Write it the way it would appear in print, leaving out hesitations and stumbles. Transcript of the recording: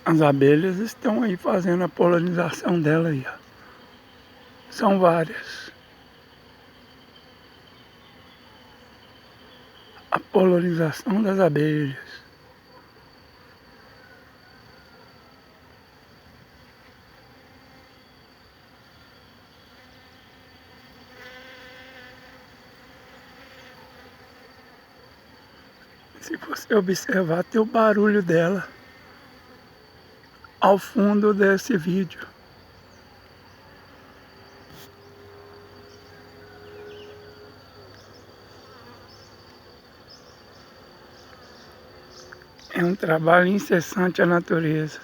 As abelhas estão aí fazendo a polinização dela aí, ó. São várias. A polinização das abelhas. Se você observar, tem o barulho dela ao fundo desse vídeo. É um trabalho incessante à natureza.